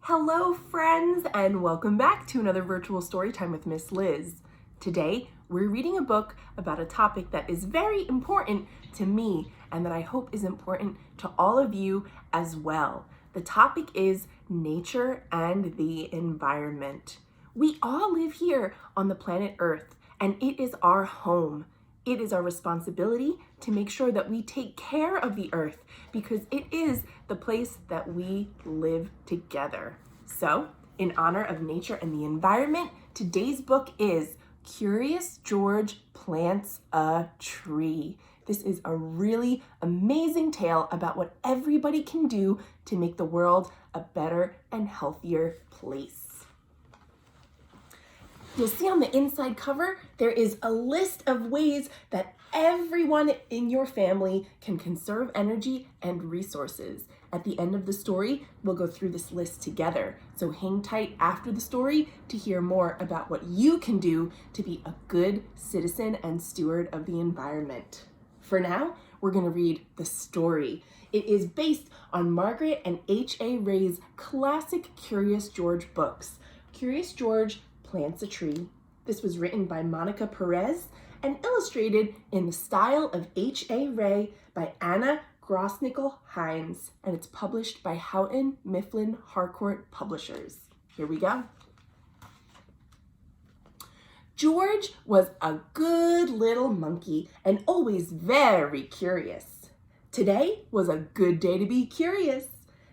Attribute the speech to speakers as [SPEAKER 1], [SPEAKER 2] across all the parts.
[SPEAKER 1] Hello friends, and welcome back to another virtual story time with Miss Liz. Today, we're reading a book about a topic that is very important to me and that I hope is important to all of you as well. The topic is nature and the environment. We all live here on the planet Earth, and it is our home. It is our responsibility to make sure that we take care of the earth because it is the place that we live together. So, in honor of nature and the environment, today's book is Curious George Plants a Tree. This is a really amazing tale about what everybody can do to make the world a better and healthier place. You'll see on the inside cover, there is a list of ways that everyone in your family can conserve energy and resources. At the end of the story, we'll go through this list together. So hang tight after the story to hear more about what you can do to be a good citizen and steward of the environment. For now, we're going to read the story. It is based on Margaret and H.A. Ray's classic Curious George books. Curious George Plants a Tree. This was written by Monica Perez and illustrated in the style of H.A. Ray by Anna Grossnickle Hines, and it's published by Houghton Mifflin Harcourt Publishers. Here we go. George was a good little monkey and always very curious. Today was a good day to be curious.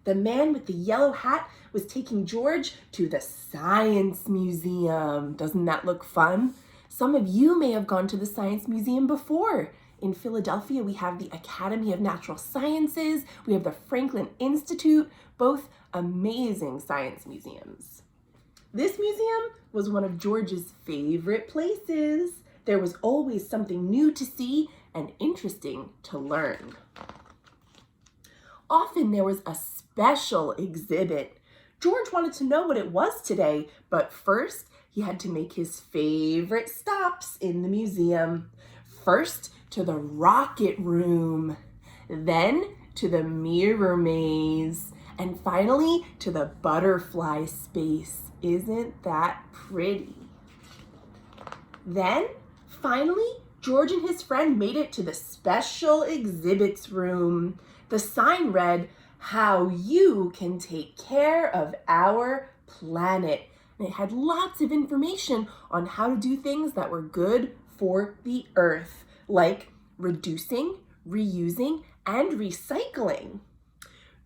[SPEAKER 1] The man with the yellow hat was taking George to the Science Museum. Doesn't that look fun? Some of you may have gone to the Science Museum before. In Philadelphia, we have the Academy of Natural Sciences. We have the Franklin Institute, both amazing science museums. This museum was one of George's favorite places. There was always something new to see and interesting to learn. Often there was a special exhibit. George wanted to know what it was today, but first he had to make his favorite stops in the museum. First to the rocket room, then to the mirror maze, and finally to the butterfly space. Isn't that pretty? Then, finally, George and his friend made it to the special exhibits room. The sign read, "How you can take care of our planet." And it had lots of information on how to do things that were good for the earth, like reducing, reusing, and recycling.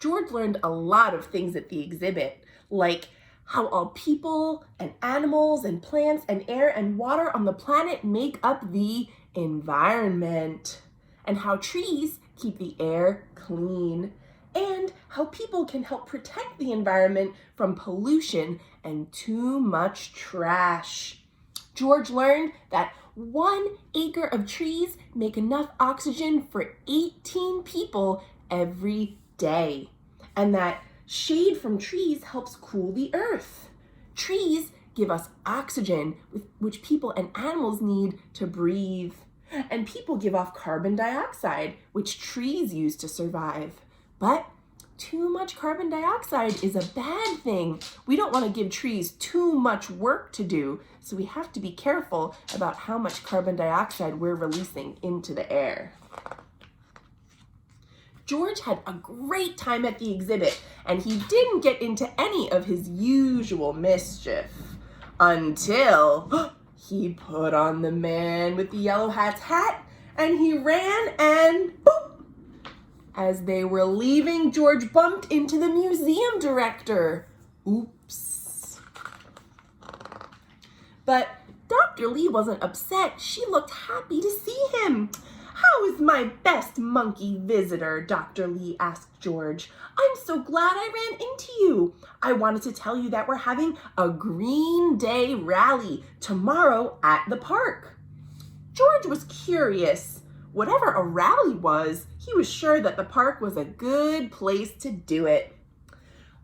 [SPEAKER 1] George learned a lot of things at the exhibit, like how all people and animals and plants and air and water on the planet make up the environment, and how trees keep the air clean, and how people can help protect the environment from pollution and too much trash. George learned that 1 acre of trees make enough oxygen for 18 people every day, and that shade from trees helps cool the earth. Trees give us oxygen, which people and animals need to breathe. And people give off carbon dioxide, which trees use to survive. But too much carbon dioxide is a bad thing. We don't want to give trees too much work to do, so we have to be careful about how much carbon dioxide we're releasing into the air. George had a great time at the exhibit, and he didn't get into any of his usual mischief until he put on the man with the yellow hat's hat, and he ran and boop! As they were leaving, George bumped into the museum director. Oops. But Dr. Lee wasn't upset. She looked happy to see him. "How is my best monkey visitor?" Dr. Lee asked George. "I'm so glad I ran into you. I wanted to tell you that we're having a Green Day rally tomorrow at the park." George was curious. Whatever a rally was, he was sure that the park was a good place to do it.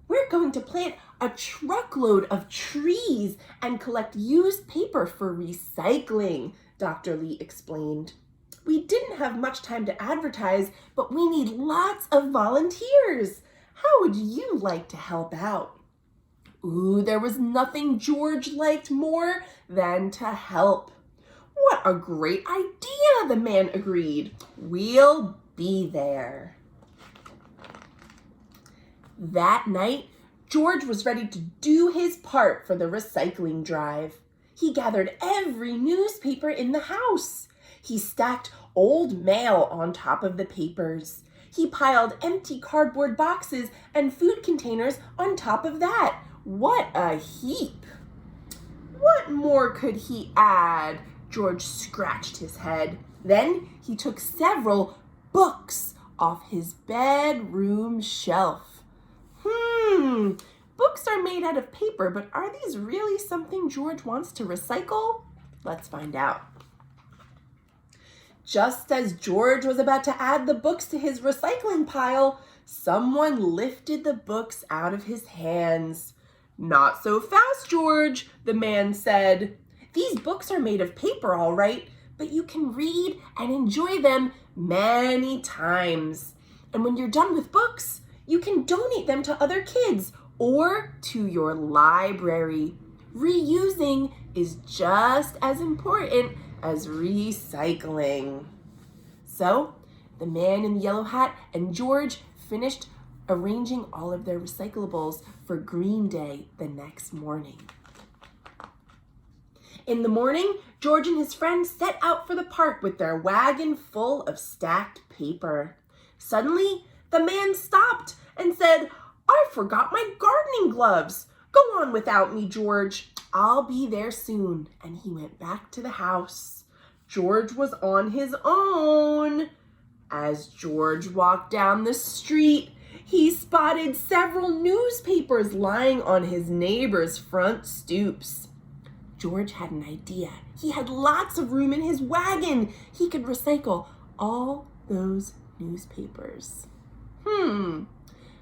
[SPEAKER 1] "We're going to plant a truckload of trees and collect used paper for recycling," Dr. Lee explained. "We didn't have much time to advertise, but we need lots of volunteers. How would you like to help out?" Ooh, there was nothing George liked more than to help. What a great idea, the man agreed. We'll be there. That night, George was ready to do his part for the recycling drive. He gathered every newspaper in the house. He stacked old mail on top of the papers. He piled empty cardboard boxes and food containers on top of that. What a heap! What more could he add? George scratched his head. Then he took several books off his bedroom shelf. Books are made out of paper, but are these really something George wants to recycle? Let's find out. Just as George was about to add the books to his recycling pile, someone lifted the books out of his hands. Not so fast, George, the man said. These books are made of paper, all right, but you can read and enjoy them many times. And when you're done with books, you can donate them to other kids or to your library. Reusing is just as important as recycling. So, the man in the yellow hat and George finished arranging all of their recyclables for Green Day the next morning. In the morning, George and his friends set out for the park with their wagon full of stacked paper. Suddenly, the man stopped and said, "I forgot my gardening gloves. Go on without me, George. I'll be there soon." And he went back to the house. George was on his own. As George walked down the street, he spotted several newspapers lying on his neighbor's front stoops. George had an idea. He had lots of room in his wagon. He could recycle all those newspapers.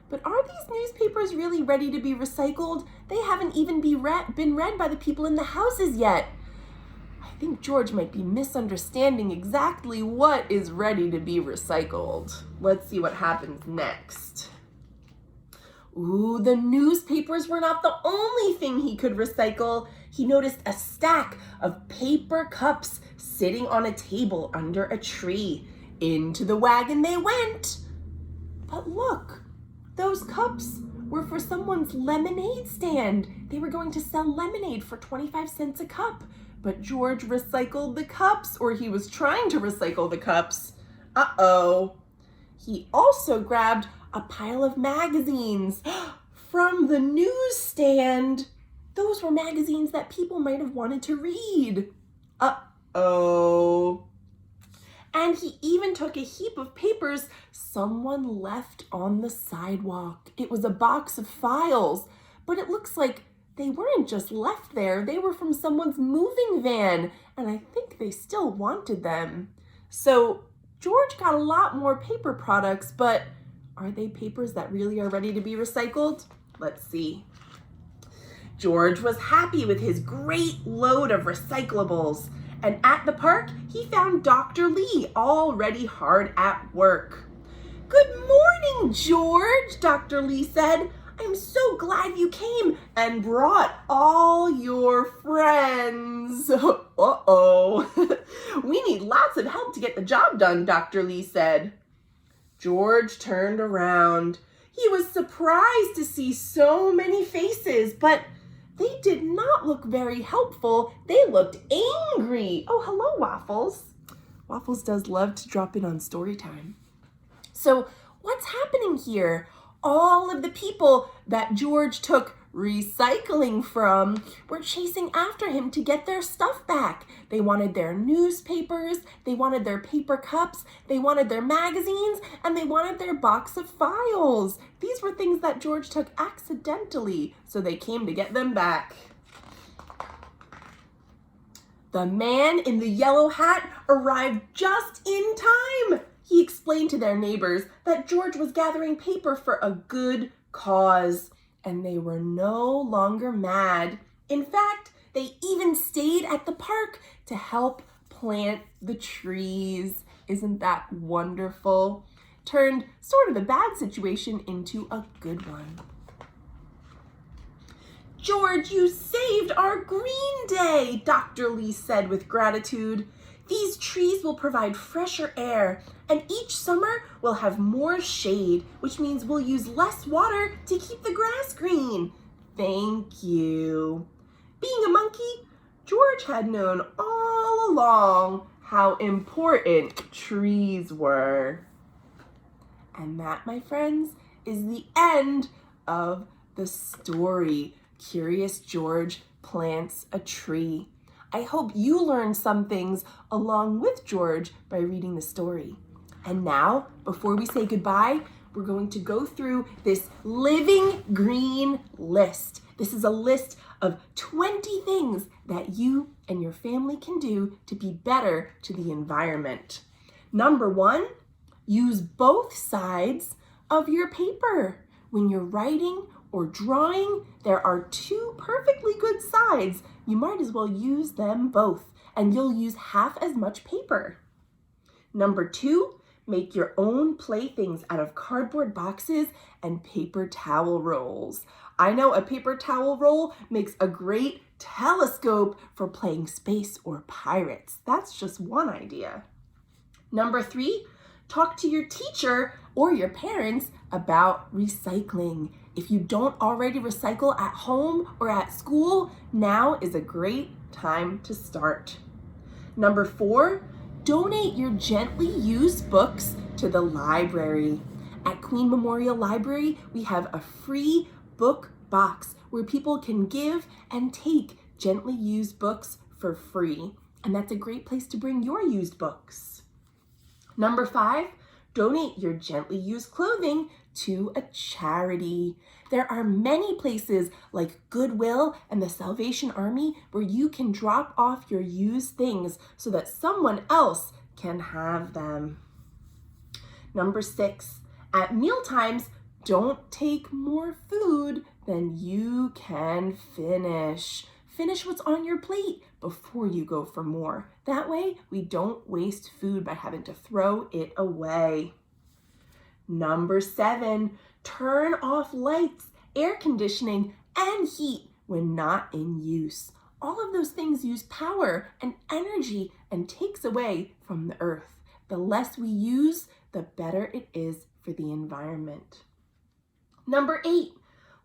[SPEAKER 1] But are these newspapers really ready to be recycled? They haven't even been read by the people in the houses yet. I think George might be misunderstanding exactly what is ready to be recycled. Let's see what happens next. Ooh, the newspapers were not the only thing he could recycle. He noticed a stack of paper cups sitting on a table under a tree. Into the wagon they went. But look, those cups were for someone's lemonade stand. They were going to sell lemonade for 25 cents a cup. But George recycled the cups, or he was trying to recycle the cups. Uh-oh. He also grabbed a pile of magazines from the newsstand. Those were magazines that people might have wanted to read. Uh-oh. And he even took a heap of papers someone left on the sidewalk. It was a box of files, but it looks like they weren't just left there. They were from someone's moving van, and I think they still wanted them. So George got a lot more paper products, but are they papers that really are ready to be recycled? Let's see. George was happy with his great load of recyclables. And at the park, he found Dr. Lee already hard at work. "Good morning, George," Dr. Lee said. "I'm so glad you came and brought all your friends." Uh-oh. "We need lots of help to get the job done," Dr. Lee said. George turned around. He was surprised to see so many faces, but they did not look very helpful. They looked angry. Oh, hello, Waffles. Waffles does love to drop in on Storytime. So what's happening here? All of the people that George took recycling from were chasing after him to get their stuff back. They wanted their newspapers, they wanted their paper cups, they wanted their magazines, and they wanted their box of files. These were things that George took accidentally, so they came to get them back. The man in the yellow hat arrived just in time. He explained to their neighbors that George was gathering paper for a good cause. And they were no longer mad. In fact, they even stayed at the park to help plant the trees. Isn't that wonderful? Turned sort of a bad situation into a good one. George, you saved our green day, Dr. Lee said with gratitude. These trees will provide fresher air, and each summer we'll have more shade, which means we'll use less water to keep the grass green. Thank you. Being a monkey, George had known all along how important trees were. And that, my friends, is the end of the story. Curious George plants a tree. I hope you learned some things along with George by reading the story. And now, before we say goodbye, we're going to go through this living green list. This is a list of 20 things that you and your family can do to be better to the environment. Number 1, use both sides of your paper. When you're writing or drawing, there are 2 perfectly good sides. You might as well use them both, and you'll use half as much paper. Number 2, make your own playthings out of cardboard boxes and paper towel rolls. I know a paper towel roll makes a great telescope for playing space or pirates. That's just one idea. Number 3, talk to your teacher or your parents about recycling. If you don't already recycle at home or at school, now is a great time to start. Number 4, donate your gently used books to the library. At Queen Memorial Library, we have a free book box where people can give and take gently used books for free. And that's a great place to bring your used books. Number 5, donate your gently used clothing to a charity. There are many places like Goodwill and the Salvation Army where you can drop off your used things so that someone else can have them. Number 6, at mealtimes, don't take more food than you can finish. Finish what's on your plate before you go for more. That way, we don't waste food by having to throw it away. Number 7, turn off lights, air conditioning, and heat when not in use. All of those things use power and energy and takes away from the earth. The less we use, the better it is for the environment. Number 8,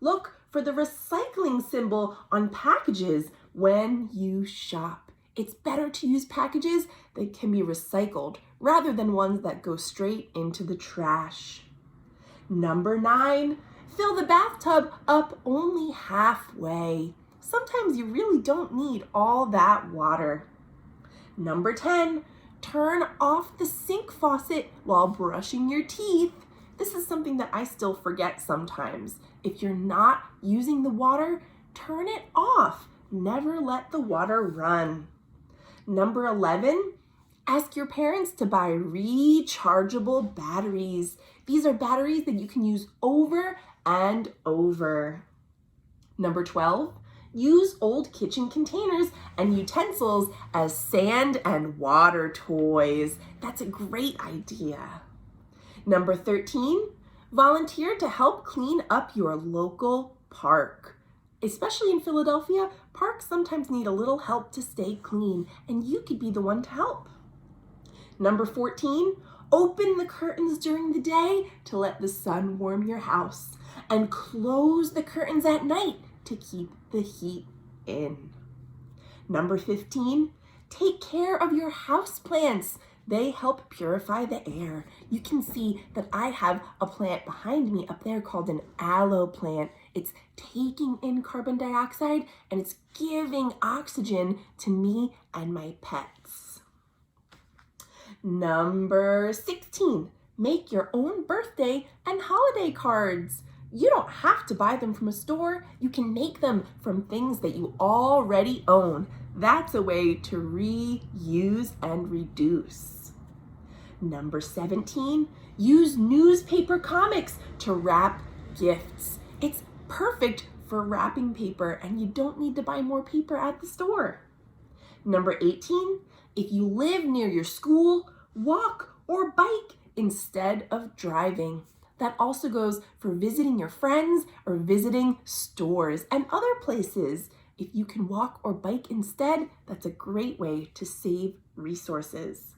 [SPEAKER 1] look for the recycling symbol on packages when you shop. It's better to use packages that can be recycled rather than ones that go straight into the trash. Number 9, fill the bathtub up only halfway. Sometimes you really don't need all that water. Number 10, turn off the sink faucet while brushing your teeth. This is something that I still forget sometimes. If you're not using the water, turn it off. Never let the water run. Number 11, ask your parents to buy rechargeable batteries. These are batteries that you can use over and over. Number 12, use old kitchen containers and utensils as sand and water toys. That's a great idea. Number 13, volunteer to help clean up your local park. Especially in Philadelphia, parks sometimes need a little help to stay clean, and you could be the one to help. Number 14, open the curtains during the day to let the sun warm your house, and close the curtains at night to keep the heat in. Number 15, take care of your houseplants. They help purify the air. You can see that I have a plant behind me up there called an aloe plant. It's taking in carbon dioxide and it's giving oxygen to me and my pets. Number 16, make your own birthday and holiday cards. You don't have to buy them from a store. You can make them from things that you already own. That's a way to reuse and reduce. Number 17, use newspaper comics to wrap gifts. It's perfect for wrapping paper and you don't need to buy more paper at the store. Number 18, if you live near your school, walk or bike instead of driving. That also goes for visiting your friends or visiting stores and other places. If you can walk or bike instead, that's a great way to save resources.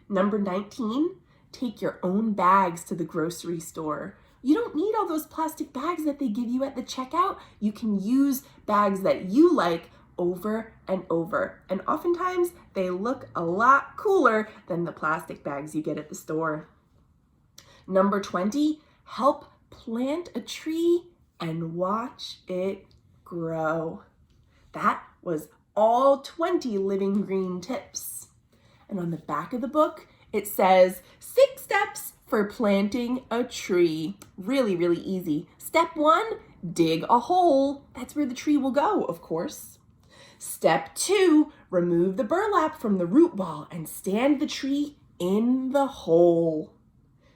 [SPEAKER 1] Number 19, take your own bags to the grocery store. You don't need all those plastic bags that they give you at the checkout. You can use bags that you like over and over. And oftentimes they look a lot cooler than the plastic bags you get at the store. Number 20, help plant a tree and watch it grow. That was all 20 Living Green tips. And on the back of the book, it says 6 steps for planting a tree. Really, really easy. Step 1, dig a hole. That's where the tree will go, of course. Step 2, remove the burlap from the root ball and stand the tree in the hole.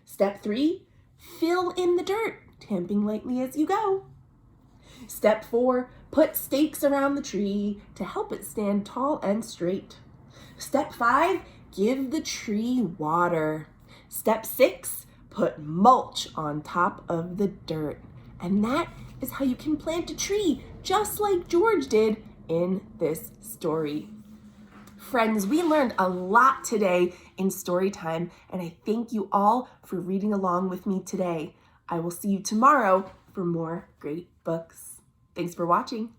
[SPEAKER 1] Step 3, fill in the dirt, tamping lightly as you go. Step 4, put stakes around the tree to help it stand tall and straight. Step 5, give the tree water. Step 6, put mulch on top of the dirt. And that is how you can plant a tree, just like George did in this story. Friends, we learned a lot today in story time, and I thank you all for reading along with me today. I will see you tomorrow for more great books. Thanks for watching.